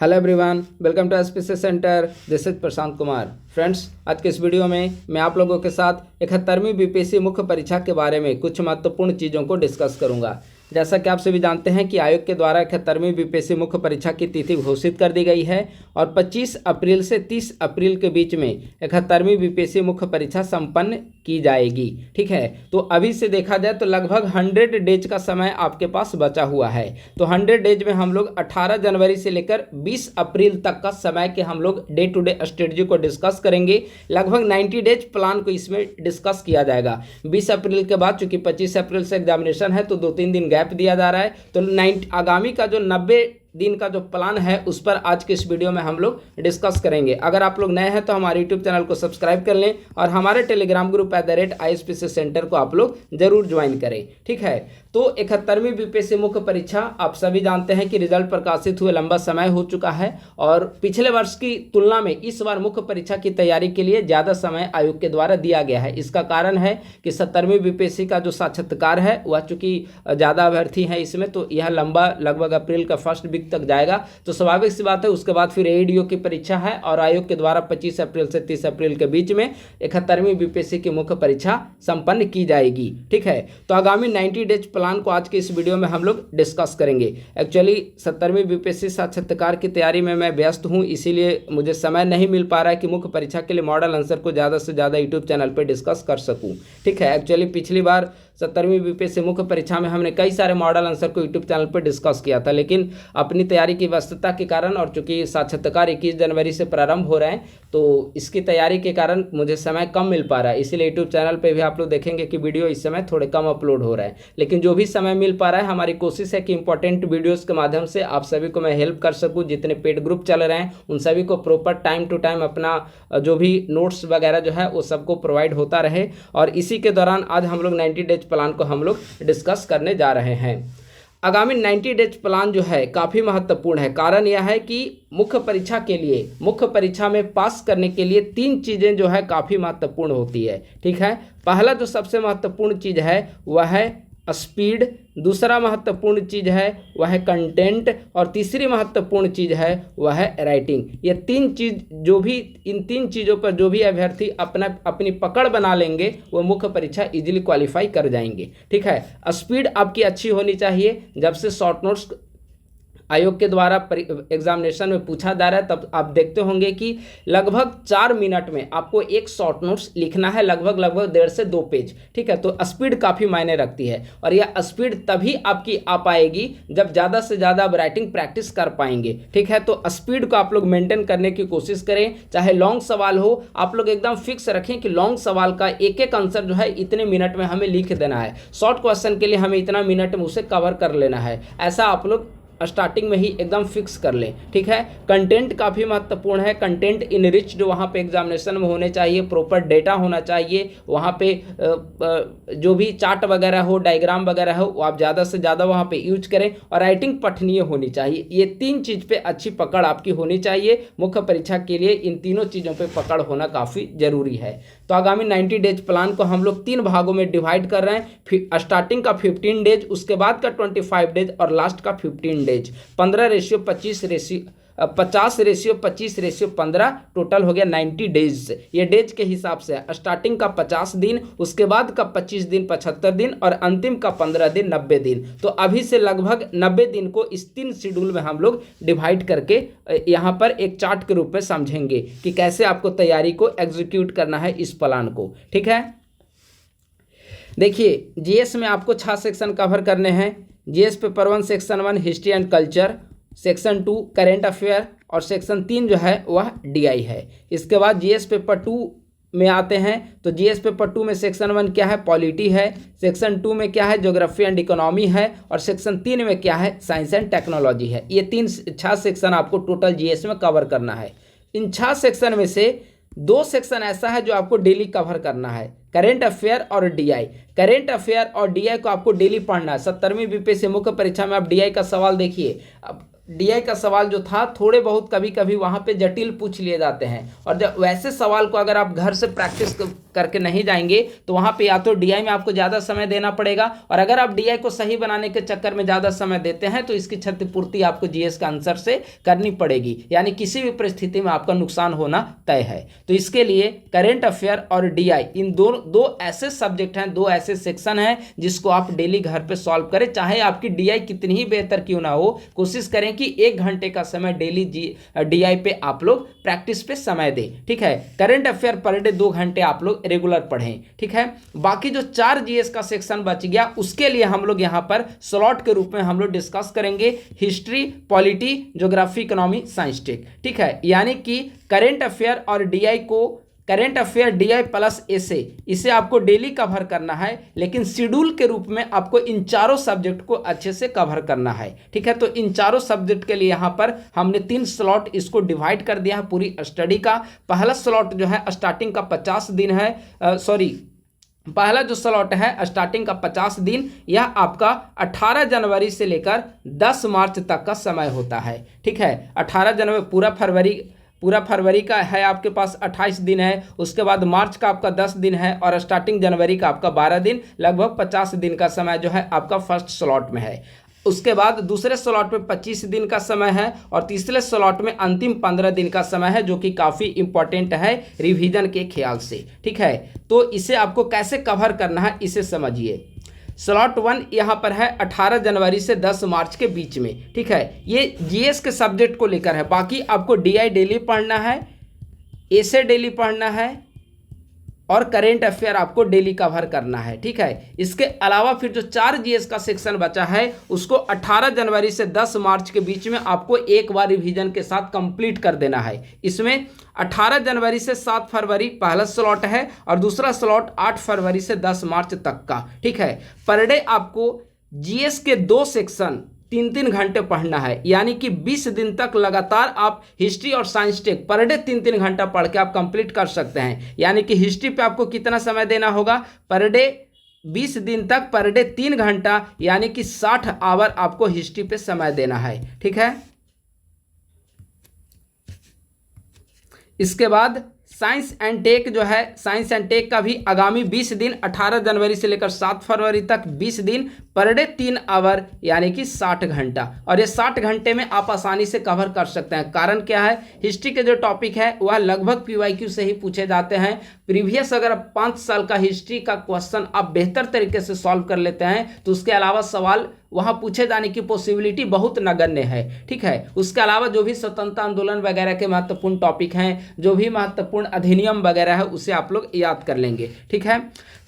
Hello everyone, welcome to SPC centre. This is Prashant Kumar. Friends, आज के इस वीडियो में मैं आप लोगों के साथ 71वीं बीपीएससी मुख्य परीक्षा के बारे में कुछ महत्वपूर्ण चीज़ों को डिस्कस करूंगा। जैसा कि आप सभी जानते हैं कि आयोग के द्वारा 71वीं बीपीएससी मुख्य परीक्षा की तिथि घोषित कर दी गई है और 25 अप्रैल से 30 अप्रैल के बीच में 71वीं बीपीएससी मुख्य परीक्षा संपन्न की जाएगी। ठीक है, तो अभी से देखा जाए तो लगभग 100 डेज का समय आपके पास बचा हुआ है। तो 100 डेज में हम लोग 18 जनवरी से लेकर 20 अप्रैल तक का समय के हम लोग डे टू डे स्ट्रेटजी को डिस्कस करेंगे। लगभग 90 डेज प्लान को इसमें डिस्कस किया जाएगा। 20 अप्रैल के बाद चूंकि 25 अप्रैल से एग्जामिनेशन है तो 2-3 दिन गैप दिया जा रहा है। तो आगामी का जो 90 दिन का जो प्लान है उस पर आज के इस वीडियो में हम लोग डिस्कस करेंगे। अगर आप लोग नए हैं तो हमारे यूट्यूब चैनल को सब्सक्राइब कर लें और हमारे टेलीग्राम ग्रुप @ISPC सेंटर को आप लोग जरूर ज्वाइन करें। ठीक है, तो 71वीं बीपीएससी मुख्य परीक्षा आप सभी जानते हैं कि रिजल्ट प्रकाशित हुए लंबा समय हो चुका है और पिछले वर्ष की तुलना में इस बार मुख्य परीक्षा की तैयारी के लिए ज़्यादा समय आयोग के द्वारा दिया गया है। इसका कारण है कि 70वीं बीपीएससी का जो साक्षात्कार है वह चूँकि ज़्यादा अभ्यर्थी हैं इसमें, तो यह लंबा लगभग अप्रैल का फर्स्ट वीक तक जाएगा। तो स्वाभाविक सी बात है, उसके बाद फिर एडीओ की परीक्षा है और आयोग के द्वारा 25 अप्रैल से 30 अप्रैल के बीच में 71वीं बीपीएससी की मुख्य परीक्षा संपन्न की जाएगी। ठीक है, तो आगामी 90 डेज प्लान को आज के इस वीडियो में हम लोग डिस्कस करेंगे। एक्चुअली 70वीं बीपीएससी साक्षात्कार की तैयारी में मैं व्यस्त हूं, इसीलिए मुझे समय नहीं मिल पा रहा है कि मुख्य परीक्षा के लिए मॉडल आंसर को ज़्यादा से ज़्यादा यूट्यूब चैनल पर डिस्कस कर सकूं। ठीक है, एक्चुअली पिछली बार 70वीं बीपीएससी मुख्य परीक्षा में हमने कई सारे मॉडल आंसर को यूट्यूब चैनल पर डिस्कस किया था, लेकिन अपनी तैयारी की व्यस्तता के कारण और चूंकि साक्षात्कार 21 जनवरी से प्रारंभ हो रहे हैं तो इसकी तैयारी के कारण मुझे समय कम मिल पा रहा है। इसीलिए यूट्यूब चैनल पे भी आप लोग देखेंगे कि वीडियो इस समय थोड़े कम अपलोड हो रहा है, लेकिन जो भी समय मिल पा रहा है हमारी कोशिश है कि इंपॉर्टेंट वीडियोज़ के माध्यम से आप सभी को मैं हेल्प कर सकूँ। जितने पेड ग्रुप चल रहे हैं उन सभी को प्रॉपर टाइम टू टाइम अपना जो भी नोट्स वगैरह जो है वो सबको प्रोवाइड होता रहे। और इसी के दौरान आज हम लोग 90 डेज प्लान को हम लोग डिस्कस करने जा रहे हैं। आगामी 90 डेज प्लान जो है काफ़ी महत्वपूर्ण है। कारण यह है कि मुख्य परीक्षा के लिए, मुख्य परीक्षा में पास करने के लिए 3 चीज़ें जो है काफ़ी महत्वपूर्ण होती है। ठीक है, पहला जो सबसे महत्वपूर्ण चीज़ है वह है स्पीड, दूसरा महत्वपूर्ण चीज़ है वह है कंटेंट और तीसरी महत्वपूर्ण चीज़ है वह है राइटिंग। ये 3 चीज़ जो भी, इन 3 चीज़ों पर जो भी अभ्यर्थी अपनी पकड़ बना लेंगे वो मुख्य परीक्षा इजीली क्वालिफाई कर जाएंगे। ठीक है, स्पीड आपकी अच्छी होनी चाहिए। जब से शॉर्ट नोट्स आयोग के द्वारा एग्जामिनेशन में पूछा जा रहा है तब आप देखते होंगे कि लगभग 4 मिनट में आपको एक शॉर्ट नोट्स लिखना है, लगभग 1.5 से 2 पेज। ठीक है, तो स्पीड काफ़ी मायने रखती है और यह स्पीड तभी आपकी आ पाएगी जब ज़्यादा से ज़्यादा आप राइटिंग प्रैक्टिस कर पाएंगे। ठीक है, तो स्पीड को आप लोग मेंटेन करने की कोशिश करें। चाहे लॉन्ग सवाल हो, आप लोग एकदम फिक्स रखें कि लॉन्ग सवाल का एक एक आंसर जो है इतने मिनट में हमें लिख देना है, शॉर्ट क्वेश्चन के लिए हमें इतना मिनट में उसे कवर कर लेना है। ऐसा आप लोग स्टार्टिंग में ही एकदम फिक्स कर लें। ठीक है, कंटेंट काफ़ी महत्वपूर्ण है। कंटेंट इनरिच जो वहाँ पे एग्जामिनेशन में होने चाहिए, प्रॉपर डेटा होना चाहिए, वहाँ पे जो भी चार्ट वगैरह हो, डायग्राम वगैरह हो, वो आप ज़्यादा से ज़्यादा वहाँ पे यूज करें और राइटिंग पठनीय होनी चाहिए। ये 3 चीज़ पे अच्छी पकड़ आपकी होनी चाहिए। मुख्य परीक्षा के लिए इन तीनों चीज़ों पर पकड़ होना काफ़ी ज़रूरी है। तो आगामी 90 डेज प्लान को हम लोग 3 भागों में डिवाइड कर रहे हैं। स्टार्टिंग का 15 डेज, उसके बाद का 25 डेज और लास्ट का 15 डेज। 50:25:15 टोटल हो गया 90 डेज। ये डेज के हिसाब से है। स्टार्टिंग का 50 दिन, उसके बाद का 25 दिन 75 दिन और अंतिम का 15 दिन 90 दिन। तो अभी से लगभग 90 दिन को इस 3 शेड्यूल में हम लोग डिवाइड करके यहाँ पर एक चार्ट के रूप में समझेंगे कि कैसे आपको तैयारी को एग्जीक्यूट करना है इस प्लान को। ठीक है, देखिए जीएस में आपको 6 सेक्शन कवर करने हैं। GS paper 1 section 1 history and culture, section 2 current affair और सेक्शन 3 जो है वह डीआई है। इसके बाद जीएस पेपर 2 में आते हैं तो जीएस पेपर 2 में सेक्शन 1 क्या है, पॉलिटी है। सेक्शन 2 में क्या है, ज्योग्राफी एंड इकोनॉमी है और सेक्शन 3 में क्या है, साइंस एंड टेक्नोलॉजी है। ये 6 सेक्शन आपको टोटल जीएस में कवर करना है। इन 6 सेक्शन में से 2 सेक्शन ऐसा है जो आपको डेली कवर करना है, करेंट अफेयर और डीआई। करेंट अफेयर और डीआई को आपको डेली पढ़ना है। 70वीं बीपीएससी मुख्य परीक्षा में आप डीआई का सवाल देखिए, अब डीआई का सवाल जो था थोड़े बहुत कभी कभी वहाँ पे जटिल पूछ लिए जाते हैं, और जब वैसे सवाल को अगर आप घर से प्रैक्टिस करके नहीं जाएंगे तो वहाँ पे या तो डीआई में आपको ज़्यादा समय देना पड़ेगा, और अगर आप डीआई को सही बनाने के चक्कर में ज़्यादा समय देते हैं तो इसकी क्षतिपूर्ति आपको जीएस का आंसर से करनी पड़ेगी, यानी किसी भी परिस्थिति में आपका नुकसान होना तय है। तो इसके लिए करेंट अफेयर और डीआई इन दो ऐसे सब्जेक्ट हैं, दो ऐसे सेक्शन हैं जिसको आप डेली घर पे सॉल्व करें। चाहे आपकी डीआई कितनी ही बेहतर क्यों ना हो, कोशिश करें कि 1 घंटे का समय डेली डीआई पे आप लोग प्रैक्टिस पे समय दें, ठीक है। करंट अफेयर पर डे 2 घंटे आप लोग रेगुलर पढ़ें, ठीक है। बाकी जो 4 जीएस का सेक्शन बच गया उसके लिए हम लोग यहाँ पर स्लॉट के रूप में हम लोग डिस्कस करेंगे history, polity, geography, economy, science take, ठीक है। यानी कि करेंट अफेयर और डीआई को, करेंट अफेयर डीआई प्लस एसे, इसे आपको डेली कवर करना है, लेकिन शेड्यूल के रूप में आपको इन चारों सब्जेक्ट को अच्छे से कवर करना है, ठीक है। तो इन चारों सब्जेक्ट के लिए यहाँ पर हमने 3 स्लॉट इसको डिवाइड कर दिया है पूरी स्टडी का। पहला स्लॉट जो है स्टार्टिंग का 50 दिन है, पहला जो स्लॉट है स्टार्टिंग का 50 दिन, यह आपका 18 जनवरी से लेकर 10 मार्च तक का समय होता है, ठीक है। 18 जनवरी पूरा फरवरी का है आपके पास 28 दिन है, उसके बाद मार्च का आपका 10 दिन है, और स्टार्टिंग जनवरी का आपका 12 दिन, लगभग 50 दिन का समय जो है आपका फर्स्ट स्लॉट में है। उसके बाद दूसरे स्लॉट में 25 दिन का समय है, और तीसरे स्लॉट में अंतिम 15 दिन का समय है, जो कि काफ़ी इंपॉर्टेंट है रिवीजन के ख्याल से, ठीक है। तो इसे आपको कैसे कवर करना है इसे समझिए। स्लॉट 1 यहाँ पर है 18 जनवरी से 10 मार्च के बीच में, ठीक है। ये जीएस के सब्जेक्ट को लेकर है। बाकी आपको डीआई डेली पढ़ना है, एसे डेली पढ़ना है, और करेंट अफेयर आपको डेली कवर करना है, ठीक है। इसके अलावा फिर जो 4 जीएस का सेक्शन बचा है उसको 18 जनवरी से 10 मार्च के बीच में आपको एक बार रिवीजन के साथ कंप्लीट कर देना है। इसमें 18 जनवरी से 7 फरवरी पहला स्लॉट है, और दूसरा स्लॉट 8 फरवरी से 10 मार्च तक का, ठीक है। पर डे आपको जीएस के 2 सेक्शन 3-3 घंटे पढ़ना है, यानी कि 20 दिन तक लगातार आप हिस्ट्री और साइंस टेक पर डे 3-3 घंटा पढ़ के आप कंप्लीट कर सकते हैं। यानी कि हिस्ट्री पे आपको कितना समय देना होगा, पर डे 20 दिन तक पर डे 3 घंटा, यानी कि 60 आवर आपको हिस्ट्री पे समय देना है, ठीक है। इसके बाद साइंस एंड टेक जो है, साइंस एंड टेक का भी आगामी 20 दिन 18 जनवरी से लेकर 7 फरवरी तक 20 दिन पर डे 3 आवर, यानी कि 60 घंटा, और ये 60 घंटे में आप आसानी से कवर कर सकते हैं। कारण क्या है, हिस्ट्री के जो टॉपिक है वह लगभग पीवाईक्यू से ही पूछे जाते हैं। प्रीवियस अगर 5 साल का हिस्ट्री का क्वेश्चन आप बेहतर तरीके से सॉल्व कर लेते हैं तो उसके अलावा सवाल वहाँ पूछे जाने की पॉसिबिलिटी बहुत नगण्य है, ठीक है। उसके अलावा जो भी स्वतंत्रता आंदोलन वगैरह के महत्वपूर्ण टॉपिक हैं, जो भी महत्वपूर्ण अधिनियम वगैरह है, उसे आप लोग याद कर लेंगे, ठीक है।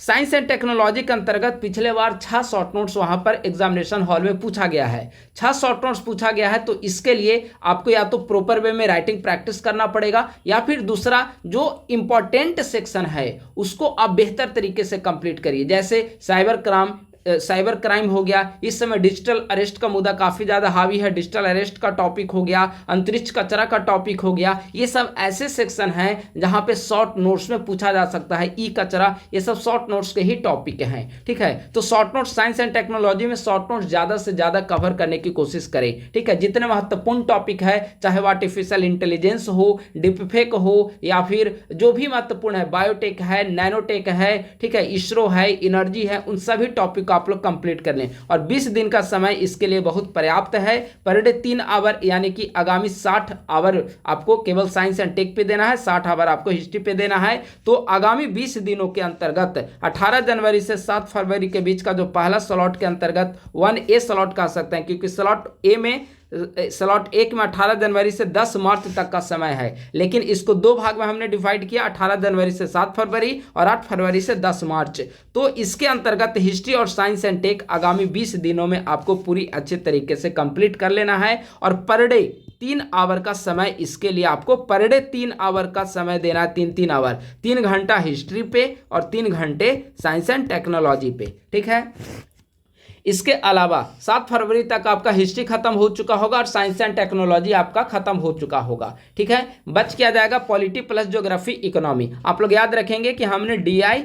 साइंस एंड टेक्नोलॉजी के अंतर्गत पिछले बार 6 शॉर्ट नोट्स वहाँ पर एग्जामिनेशन हॉल में पूछा गया है, 6 शॉर्ट नोट्स पूछा गया है। तो इसके लिए आपको या तो प्रॉपर वे में राइटिंग प्रैक्टिस करना पड़ेगा, या फिर दूसरा जो इंपॉर्टेंट सेक्शन है उसको आप बेहतर तरीके से कंप्लीट करिए। जैसे साइबर क्राइम हो गया, इस समय डिजिटल अरेस्ट का मुद्दा काफ़ी ज़्यादा हावी है, डिजिटल अरेस्ट का टॉपिक हो गया, अंतरिक्ष कचरा का टॉपिक हो गया। ये सब ऐसे सेक्शन हैं जहां पे शॉर्ट नोट्स में पूछा जा सकता है। ई कचरा, ये सब शॉर्ट नोट्स के ही टॉपिक हैं, ठीक है। तो short notes science and technology में शॉर्ट नोट्स ज़्यादा से ज़्यादा कवर करने की कोशिश करें, ठीक है। जितने महत्वपूर्ण टॉपिक है, चाहे वो आर्टिफिशियल इंटेलिजेंस हो, डिपफेक हो, या फिर जो भी महत्वपूर्ण है, बायोटेक है, नैनोटेक है, ठीक है, इसरो है, एनर्जी है, उन सभी टॉपिक आप लोग कंप्लीट कर लें। और 20 दिन का समय इसके लिए बहुत पर्याप्त है। पर डे 3 आवर, यानी कि आगामी 60 आवर आपको केवल साइंस एंड टेक पे देना है, 60 आवर आपको हिस्ट्री पे देना है। तो आगामी 20 दिनों के अंतर्गत 18 जनवरी से 7 फरवरी के बीच का जो पहला स्लॉट के अंतर्गत 1A स्लॉट कह सकते हैं, क्योंकि स्लॉट 1 में 18 जनवरी से 10 मार्च तक का समय है, लेकिन इसको 2 भाग में हमने डिवाइड किया, 18 जनवरी से 7 फरवरी और 8 फरवरी से 10 मार्च। तो इसके अंतर्गत हिस्ट्री और साइंस एंड टेक आगामी 20 दिनों में आपको पूरी अच्छे तरीके से कंप्लीट कर लेना है। और पर डे 3 आवर का समय, इसके लिए आपको पर डे 3 आवर का समय देना है, 3-3 आवर, 3 घंटा हिस्ट्री पे और 3 घंटे साइंस एंड टेक्नोलॉजी पे, ठीक है। इसके अलावा 7 फरवरी तक आपका हिस्ट्री खत्म हो चुका होगा और साइंस एंड टेक्नोलॉजी आपका खत्म हो चुका होगा, ठीक है। बच क्या जाएगा, पॉलिटी प्लस ज्योग्राफी, इकोनॉमी। आप लोग याद रखेंगे कि हमने डीआई,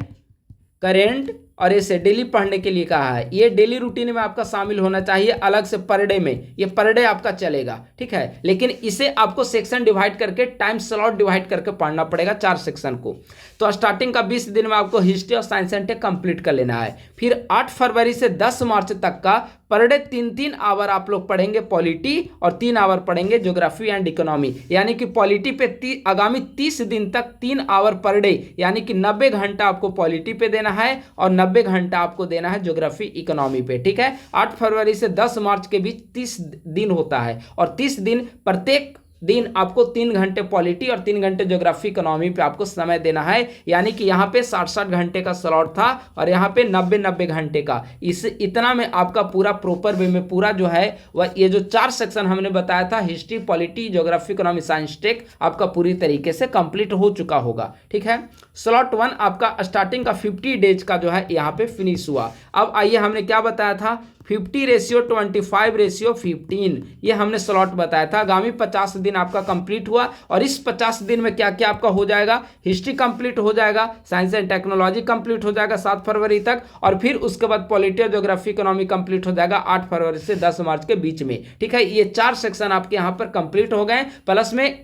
करेंट, और ऐसे डेली पढ़ने के लिए कहा है। ये डेली रूटीन में आपका शामिल होना चाहिए, अलग से पर डे में, ये पर डे आपका चलेगा, ठीक है। लेकिन इसे आपको सेक्शन डिवाइड करके, टाइम स्लॉट डिवाइड करके पढ़ना पड़ेगा 4 सेक्शन को। तो स्टार्टिंग का 20 दिन में आपको हिस्ट्री और साइंस एंड टेक कंप्लीट कर लेना है। फिर 8 फरवरी से 10 मार्च तक का पर डे 3-3 आवर आप लोग पढ़ेंगे पॉलिटी और 3 आवर पढ़ेंगे ज्योग्राफी एंड इकोनॉमी। यानी कि पॉलिटी पे आगामी 30 दिन तक 3 आवर पर डे, यानी कि 90 घंटा आपको पॉलिटी पे देना है और 90 घंटा आपको देना है ज्योग्राफी इकोनॉमी पे, ठीक है। 8 फरवरी से 10 मार्च के बीच 30 दिन होता है और 30 दिन प्रत्येक दिन आपको 3 घंटे पॉलिटी और 3 घंटे ज्योग्राफी इकोनॉमी पे आपको समय देना है। यानी कि यहाँ पे 60-60 घंटे का स्लॉट था और यहाँ पे 90-90 घंटे का। इस इतना में आपका पूरा प्रॉपर वे में पूरा जो है वह ये जो 4 सेक्शन हमने बताया था, history, polity, geography, economy, science, tech, आपका पूरी तरीके से कंप्लीट हो चुका होगा, ठीक है। स्लॉट 1 आपका स्टार्टिंग का 50 डेज का जो है यहाँ पे फिनिश हुआ। अब आइए, हमने क्या बताया था, 50:25:15, ये हमने स्लॉट बताया था। आगामी 50 दिन आपका कंप्लीट हुआ और इस 50 दिन में क्या क्या आपका हो जाएगा, हिस्ट्री कंप्लीट हो जाएगा, साइंस एंड टेक्नोलॉजी कंप्लीट हो जाएगा 7 फरवरी तक, और फिर उसके बाद पॉलिटी और ज्योग्राफी इकोनॉमी कंप्लीट हो जाएगा 8 फरवरी से 10 मार्च के बीच में, ठीक है। ये 4 सेक्शन आपके यहाँ पर कंप्लीट हो गए, प्लस में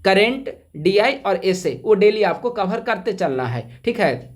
करेंट, डीआई और एसए वो डेली आपको कवर करते चलना है, ठीक है।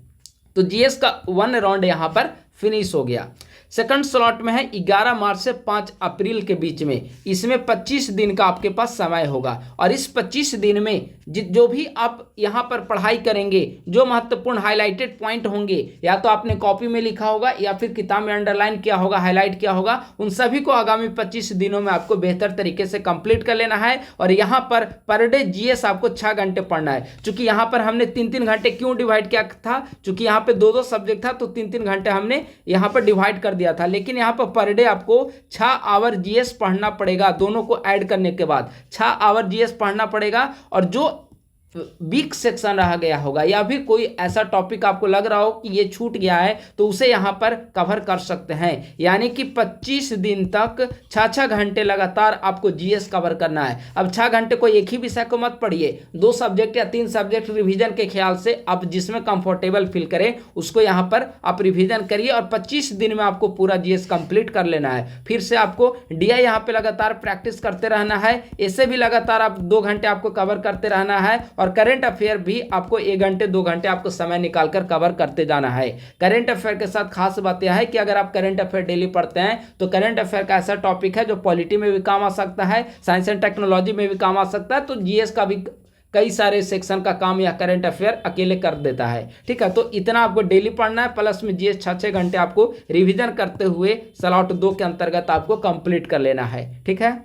तो जीएस का 1 राउंड यहाँ पर फिनिश हो गया। सेकंड स्लॉट में है 11 मार्च से 5 अप्रैल के बीच में। इसमें 25 दिन का आपके पास समय होगा और इस 25 दिन में जो भी आप यहाँ पर पढ़ाई करेंगे, जो महत्वपूर्ण हाईलाइटेड पॉइंट होंगे, या तो आपने कॉपी में लिखा होगा या फिर किताब में अंडरलाइन किया होगा, हाईलाइट किया होगा, उन सभी को आगामी 25 दिनों में आपको बेहतर तरीके से कंप्लीट कर लेना है। और यहाँ पर डे जीएस आपको 6 घंटे पढ़ना है। चूंकि यहाँ पर हमने 3-3 घंटे क्यों डिवाइड किया था, चूंकि यहाँ पे 2-2 सब्जेक्ट था तो 3-3 घंटे हमने यहाँ पर डिवाइड कर दिया था। लेकिन यहाँ पर डे आपको 6 आवर जीएस पढ़ना पड़ेगा, दोनों को ऐड करने के बाद 6 आवर जीएस पढ़ना पड़ेगा। और जो वीक सेक्शन रह गया होगा या भी कोई ऐसा टॉपिक आपको लग रहा हो कि ये छूट गया है, तो उसे यहाँ पर कवर कर सकते हैं। यानी कि 25 दिन तक 6-6 घंटे लगातार आपको जीएस कवर करना है। अब 6 घंटे को एक ही विषय को मत पढ़िए, 2 सब्जेक्ट या 3 सब्जेक्ट रिवीजन के ख्याल से आप जिसमें कंफर्टेबल फील करें उसको यहाँ पर आप रिवीजन करिए और 25 दिन में आपको पूरा जीएस कंप्लीट कर लेना है। फिर से आपको डीआई यहाँ पे लगातार प्रैक्टिस करते रहना है, ऐसे भी लगातार आप 2 घंटे आपको कवर करते रहना है। और करंट अफेयर भी आपको 1 घंटे 2 घंटे आपको समय निकालकर कवर करते जाना है। करंट अफेयर के साथ खास बात यह है कि अगर आप करंट अफेयर डेली पढ़ते हैं तो करंट अफेयर का ऐसा टॉपिक है जो पॉलिटी में भी काम आ सकता है, साइंस एंड टेक्नोलॉजी में भी काम आ सकता है, तो जीएस का भी कई सारे सेक्शन का काम या करंट अफेयर अकेले कर देता है, ठीक है। तो इतना आपको डेली पढ़ना है, प्लस में जीएस 6-6 घंटे आपको रिवीजन करते हुए स्लॉट 2 के अंतर्गत आपको कंप्लीट कर लेना है, ठीक है।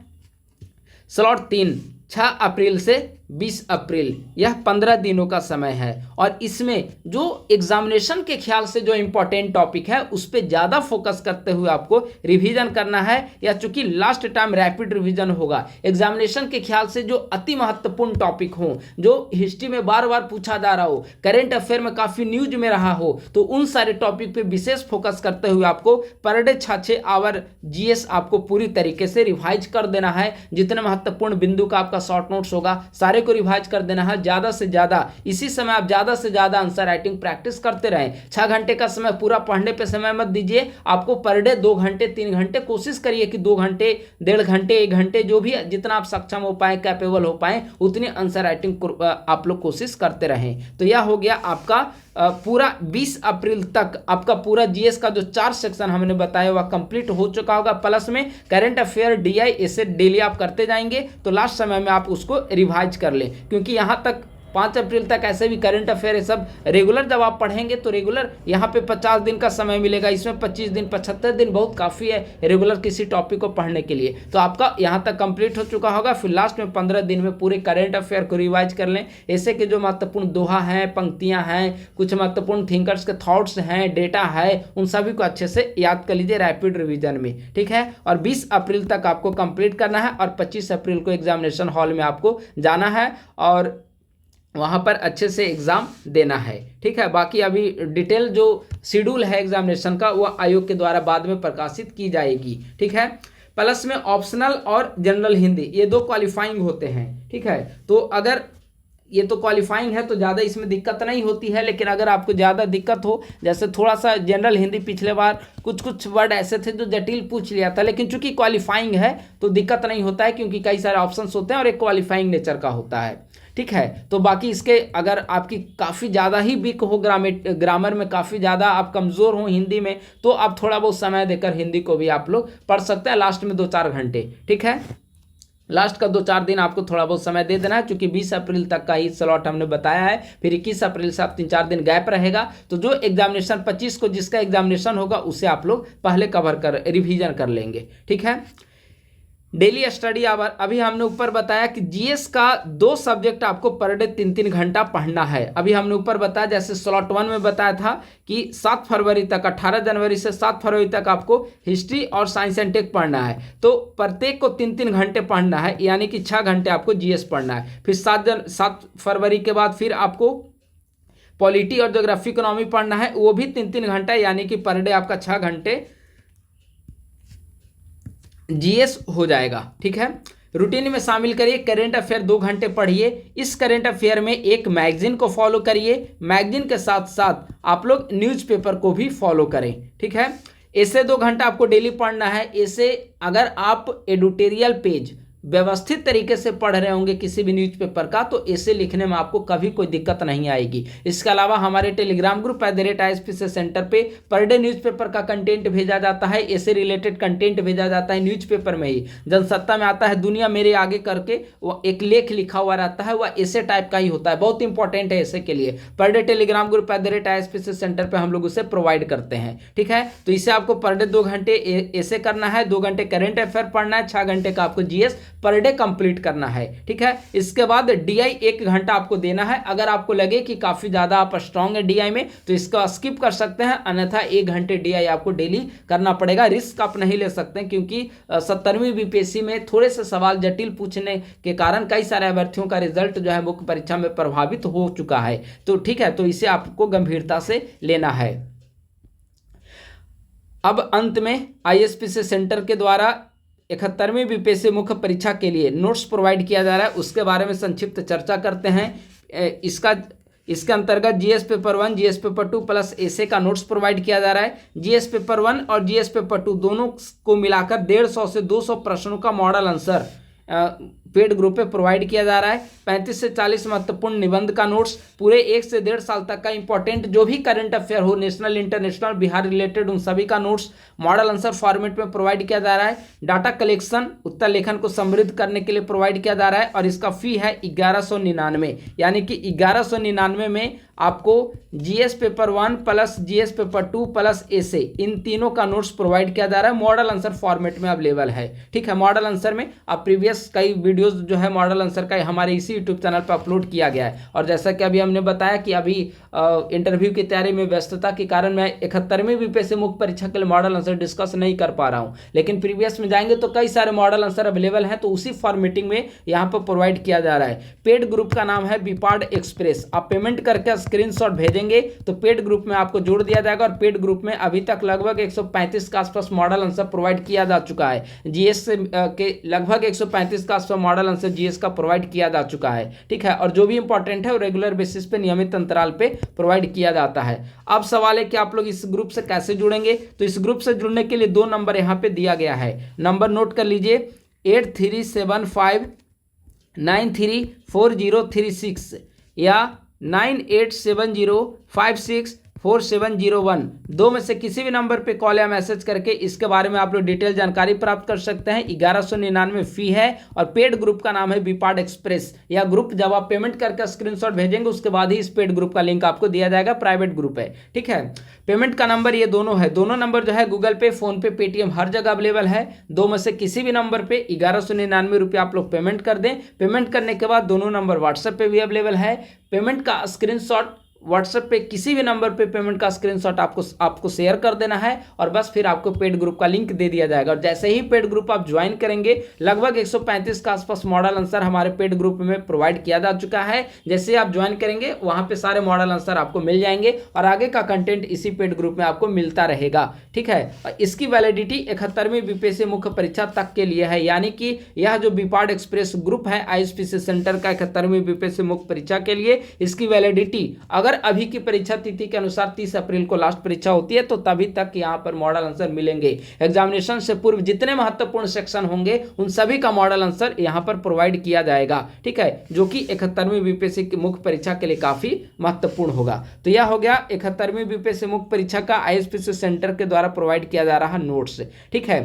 स्लॉट 3 6 अप्रैल से 20 अप्रैल, यह 15 दिनों का समय है और इसमें जो एग्जामिनेशन के ख्याल से जो इंपॉर्टेंट टॉपिक है उस पर ज़्यादा फोकस करते हुए आपको रिवीजन करना है। या चूंकि लास्ट टाइम रैपिड रिवीजन होगा, एग्जामिनेशन के ख्याल से जो अति महत्वपूर्ण टॉपिक हो, जो हिस्ट्री में बार बार पूछा जा रहा हो, करेंट अफेयर में काफ़ी न्यूज में रहा हो, तो उन सारे टॉपिक पे विशेष फोकस करते हुए आपको पर डे 6-6 आवर जीएस आपको पूरी तरीके से रिवाइज कर देना है। जितने महत्वपूर्ण बिंदु का आपका शॉर्ट नोट्स होगा सारे को रिवाइज कर देना है ज़्यादा से ज़्यादा। इसी समय आप ज़्यादा से ज़्यादा आंसर राइटिंग प्रैक्टिस करते रहें। 6 घंटे का समय पूरा पढ़ने पे समय मत दीजिए, आपको पर डे 2 घंटे 3 घंटे कोशिश करिए कि 2 घंटे 1.5 घंटे 1 घंटे जो भी जितना आप सक्षम हो पाए, कैपेबल हो पाए, उतनी आंसर राइटिंग आप लोग कोशिश करते रहें। तो यह हो गया आपका पूरा 20 अप्रैल तक आपका पूरा जीएस का जो 4 सेक्शन हमने बताया वह कंप्लीट हो चुका होगा। प्लस में करंट अफेयर, डीआई, ऐसे डेली आप करते जाएंगे तो लास्ट समय में आप उसको रिवाइज कर लें, क्योंकि यहाँ तक 5 अप्रैल तक ऐसे भी करंट अफेयर ये सब रेगुलर जब आप पढ़ेंगे तो रेगुलर यहाँ पे 50 दिन का समय मिलेगा, इसमें 25 दिन 75 दिन बहुत काफ़ी है रेगुलर किसी टॉपिक को पढ़ने के लिए। तो आपका यहाँ तक कंप्लीट हो चुका होगा। फिर लास्ट में 15 दिन में पूरे करंट अफेयर को रिवाइज कर लें। ऐसे के जो महत्वपूर्ण दोहा हैं, पंक्तियाँ हैं, कुछ महत्वपूर्ण थिंकर्स के थॉट्स हैं, डेटा है, उन सभी को अच्छे से याद कर लीजिए रैपिड रिविजन में, ठीक है। और 20 अप्रैल तक आपको कंप्लीट करना है और 25 अप्रैल को एग्जामिनेशन हॉल में आपको जाना है और वहाँ पर अच्छे से एग्ज़ाम देना है, ठीक है। बाकी अभी डिटेल जो शेड्यूल है एग्जामिनेशन का वो आयोग के द्वारा बाद में प्रकाशित की जाएगी, ठीक है। प्लस में ऑप्शनल और जनरल हिंदी ये 2 क्वालिफाइंग होते हैं, ठीक है। तो अगर ये तो क्वालिफाइंग है तो ज़्यादा इसमें दिक्कत नहीं होती है, लेकिन अगर आपको ज़्यादा दिक्कत हो, जैसे थोड़ा सा जनरल हिंदी पिछले बार कुछ वर्ड ऐसे थे जो जटिल पूछ लिया था, लेकिन चूंकि क्वालिफाइंग है तो दिक्कत नहीं होता है, क्योंकि कई सारे ऑप्शंस होते हैं और एक क्वालिफाइंग नेचर का होता है। ठीक है, तो बाकी इसके अगर आपकी काफ़ी ज़्यादा ही वीक हो ग्रामर में, काफ़ी ज़्यादा आप कमज़ोर हो हिंदी में, तो आप थोड़ा बहुत समय देकर हिंदी को भी आप लोग पढ़ सकते हैं लास्ट में 2-4 घंटे। ठीक है, लास्ट का 2-4 दिन आपको थोड़ा बहुत समय दे देना है, क्योंकि 20 अप्रैल तक का ही स्लॉट हमने बताया है, फिर 21 अप्रैल से आप 3-4 दिन गैप रहेगा। तो जो एग्जामिनेशन 25 को जिसका एग्जामिनेशन होगा उसे आप लोग पहले रिवीजन कर लेंगे। ठीक है, डेली स्टडी आवर अभी हमने ऊपर बताया कि जीएस का 2 सब्जेक्ट आपको पर डे 3-3 घंटा पढ़ना है। अभी हमने ऊपर बताया, जैसे स्लॉट 1 में बताया था कि 7 फरवरी तक, 18 जनवरी से 7 फरवरी तक आपको हिस्ट्री और साइंस एंड टेक पढ़ना है, तो प्रत्येक को 3-3 घंटे पढ़ना है, यानी कि 6 घंटे आपको जीएस पढ़ना है। फिर 7 फरवरी के बाद फिर आपको पॉलिटी और ज्योग्राफी इकोनॉमी पढ़ना है, वो भी 3-3 घंटा, यानी कि पर डे आपका 6 घंटे जीएस हो जाएगा। ठीक है, रूटीन में शामिल करिए। करेंट अफेयर 2 घंटे पढ़िए। इस करेंट अफेयर में एक मैगजीन को फॉलो करिए, मैगजीन के साथ साथ आप लोग न्यूज़पेपर को भी फॉलो करें। ठीक है, ऐसे 2 घंटा आपको डेली पढ़ना है। ऐसे अगर आप एडिटोरियल पेज व्यवस्थित तरीके से पढ़ रहे होंगे किसी भी न्यूज़पेपर का, तो ऐसे लिखने में आपको कभी कोई दिक्कत नहीं आएगी। इसके अलावा हमारे टेलीग्राम ग्रुप @ISPC सेंटर पे पर डे न्यूज़पेपर का कंटेंट भेजा जाता है, ऐसे रिलेटेड कंटेंट भेजा जाता है न्यूज़पेपर में ही। जनसत्ता में आता है दुनिया मेरे आगे करके, वो एक लेख लिखा हुआ रहता है, वह ऐसे टाइप का ही होता है, बहुत इंपॉर्टेंट है ऐसे के लिए। Per day Telegram group @ISPC centre पर हम लोग उसे प्रोवाइड करते हैं। ठीक है, तो इसे आपको पर डे 2 घंटे ऐसे करना है, 2 घंटे करेंट अफेयर पढ़ना है, 6 घंटे का आपको जीएस पर डे कंप्लीट करना है। ठीक है, इसके बाद डीआई 1 घंटा आपको देना है। अगर आपको लगे कि काफी ज्यादा आप स्ट्रांग है डीआई में, तो इसको स्किप कर सकते हैं, अन्यथा 1 घंटे डीआई आपको डेली करना पड़ेगा। रिस्क आप नहीं ले सकते हैं, क्योंकि 70वीं बीपीएससी में थोड़े से सवाल जटिल पूछने के कारण कई सारे अभ्यर्थियों का रिजल्ट जो है मुख्य परीक्षा में प्रभावित हो चुका है। तो ठीक है, तो इसे आपको गंभीरता से लेना है। अब अंत में आईएसपीसी सेंटर के द्वारा 71वीं बीपीएससी मुख्य परीक्षा के लिए नोट्स प्रोवाइड किया जा रहा है, उसके बारे में संक्षिप्त चर्चा करते हैं। इसके अंतर्गत GS paper 1, GS paper 2 plus essay का नोट्स प्रोवाइड किया जा रहा है। जीएस पेपर 1 और जीएस पेपर 2 दोनों को मिलाकर 150 से 200 प्रश्नों का मॉडल आंसर पेड ग्रुप पे प्रोवाइड किया जा रहा है। 35 से 40 महत्वपूर्ण निबंध का नोट्स, पूरे 1 से 1.5 साल तक का इंपॉर्टेंट जो भी करंट अफेयर हो, नेशनल इंटरनेशनल बिहार रिलेटेड, उन सभी का नोट्स मॉडल आंसर फॉर्मेट में प्रोवाइड किया जा रहा है। डाटा कलेक्शन, उत्तर लेखन को समृद्ध करने के लिए प्रोवाइड किया जा रहा है, और इसका फी है 1199, यानी कि 1199 में आपको GS paper 1 plus GS paper 2 plus essay, इन तीनों का नोट्स प्रोवाइड किया जा रहा है। मॉडल आंसर फॉर्मेट में अवेलेबल है। ठीक है, मॉडल आंसर में आप प्रीवियस कई वीडियोस जो है मॉडल आंसर का हमारे इसी यूट्यूब चैनल पर अपलोड किया गया है। और जैसा कि अभी हमने बताया कि अभी इंटरव्यू की तैयारी में व्यस्तता के कारण मैं 71वीं बीपीएससी मुख्य परीक्षा के लिए मॉडल आंसर डिस्कस नहीं कर पा रहा हूं, लेकिन प्रीवियस में जाएंगे तो कई सारे मॉडल आंसर अवेलेबल हैं, तो उसी फॉर्मेटिंग में यहाँ पर प्रोवाइड किया जा रहा है। पेड ग्रुप का नाम है बीपाड एक्सप्रेस। आप पेमेंट करके स्क्रीनशॉट भेजेंगे तो पेड ग्रुप में आपको जोड़ दिया जाएगा, और पेड ग्रुप में अभी तक लगभग 135 के आसपास मॉडल आंसर प्रोवाइड किया जा चुका है। जीएस के लगभग 135 का आसपास मॉडल आंसर जीएस का प्रोवाइड किया जा चुका है। ठीक है, और जो भी इंपॉर्टेंट है वो रेगुलर बेसिस पे, नियमित अंतराल पे प्रोवाइड किया जाता है। अब सवाल है कि आप लोग इस ग्रुप से कैसे जुड़ेंगे। तो इस ग्रुप से जुड़ने के लिए 2 नंबर यहाँ पे दिया गया है, नंबर नोट कर लीजिए, 8375934036 या 9870564701, 2 में से किसी भी नंबर पे कॉल या मैसेज करके इसके बारे में आप लोग डिटेल जानकारी प्राप्त कर सकते हैं। 1199 फी है, और पेड ग्रुप का नाम है बीपाड एक्सप्रेस। यह ग्रुप जब आप पेमेंट करके स्क्रीनशॉट भेजेंगे उसके बाद ही इस पेड ग्रुप का लिंक आपको दिया जाएगा, प्राइवेट ग्रुप है। ठीक है, पेमेंट का नंबर ये दोनों है, दोनों नंबर जो है गूगल पे, फोन पे, पेटीएम हर जगह अवेलेबल है। 2 में से किसी भी नंबर पे 1199 रुपये आप लोग पेमेंट कर दें। पेमेंट करने के बाद दोनों नंबर व्हाट्सएप पे भी अवेलेबल है। पेमेंट का स्क्रीनशॉट व्हाट्सएप पे किसी भी नंबर पे पेमेंट का स्क्रीनशॉट आपको शेयर कर देना है और बस फिर आपको पेड ग्रुप का लिंक दे दिया जाएगा। और जैसे ही पेड ग्रुप आप ज्वाइन करेंगे, लगभग 135 के आसपास मॉडल आंसर हमारे पेड ग्रुप में प्रोवाइड किया जा चुका है। जैसे आप ज्वाइन करेंगे वहां पे सारे मॉडल आंसर आपको मिल जाएंगे और आगे का कंटेंट इसी पेड ग्रुप में आपको मिलता रहेगा। ठीक है, इसकी वैलिडिटी 71वीं बीपीएससी मुख्य परीक्षा तक के लिए है, यानी कि यह जो बीपार्ड एक्सप्रेस ग्रुप है आईएसपीसी सेंटर का 71वीं बीपीएससी मुख्य परीक्षा के लिए, इसकी वैलिडिटी अगर अभी की परीक्षा तिथि के अनुसार 30 अप्रैल को लास्ट परीक्षा होती है तो तभी तक यहां पर मॉडल आंसर मिलेंगे। एग्जामिनेशन से पूर्व जितने महत्वपूर्ण सेक्शन होंगे उन सभी का मॉडल आंसर यहां पर प्रोवाइड किया जाएगा। ठीक है, जो कि 71वीं बीपीएससी की मुख्य परीक्षा के लिए काफी महत्वपूर्ण होगा। तो यह हो गया 71वीं बीपीएससी मुख्य परीक्षा का आईएसपीसी सेंटर के द्वारा प्रोवाइड किया जा रहा नोट्स। ठीक है,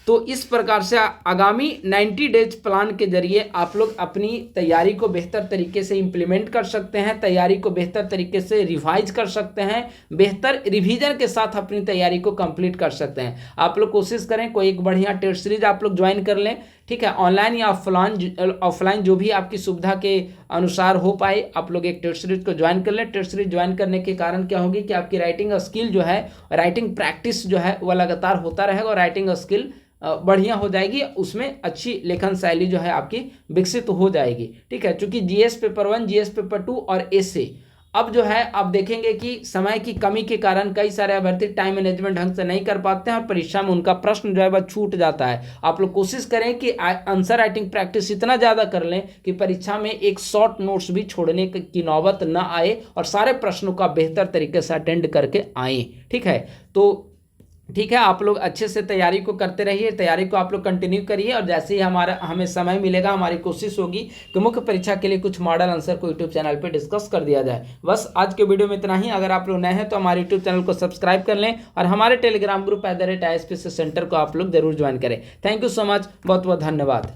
तो इस प्रकार से आगामी 90 डेज प्लान के जरिए आप लोग अपनी तैयारी को बेहतर तरीके से इंप्लीमेंट कर सकते हैं, तैयारी को बेहतर तरीके से रिवाइज कर सकते हैं, बेहतर रिवीजन के साथ अपनी तैयारी को कंप्लीट कर सकते हैं। आप लोग कोशिश करें कोई एक बढ़िया टेस्ट सीरीज आप लोग ज्वाइन कर लें। ठीक है, ऑनलाइन या ऑफलाइन जो भी आपकी सुविधा के अनुसार हो पाए, आप लोग एक टेस्ट सीरीज को ज्वाइन कर लें। टेस्ट सीरीज ज्वाइन करने के कारण क्या होगी कि आपकी राइटिंग स्किल जो है, राइटिंग प्रैक्टिस जो है वह लगातार होता रहेगा और राइटिंग स्किल बढ़िया हो जाएगी, उसमें अच्छी लेखन शैली जो है आपकी विकसित हो जाएगी। ठीक है, चूंकि जीएस पेपर 1, जीएस पेपर 2 और एसए अब जो है आप देखेंगे कि समय की कमी के कारण कई सारे अभ्यर्थी टाइम मैनेजमेंट ढंग से नहीं कर पाते हैं और परीक्षा में उनका प्रश्न जो है वह छूट जाता है। आप लोग कोशिश करें कि आंसर राइटिंग प्रैक्टिस इतना ज़्यादा कर लें कि परीक्षा में एक शॉर्ट नोट्स भी छोड़ने की नौबत न आए और सारे प्रश्नों का बेहतर तरीके से अटेंड करके आए। ठीक है, तो ठीक है, आप लोग अच्छे से तैयारी को करते रहिए, तैयारी को आप लोग कंटिन्यू करिए और जैसे ही हमें समय मिलेगा हमारी कोशिश होगी कि मुख्य परीक्षा के लिए कुछ मॉडल आंसर को यूट्यूब चैनल पे डिस्कस कर दिया जाए। बस आज के वीडियो में इतना ही। अगर आप लोग नए हैं तो हमारे यूट्यूब चैनल को सब्सक्राइब कर लें और हमारे टेलीग्राम ग्रुप @ISPC सेंटर को आप लोग जरूर ज्वाइन करें। थैंक यू सो मच, बहुत बहुत धन्यवाद।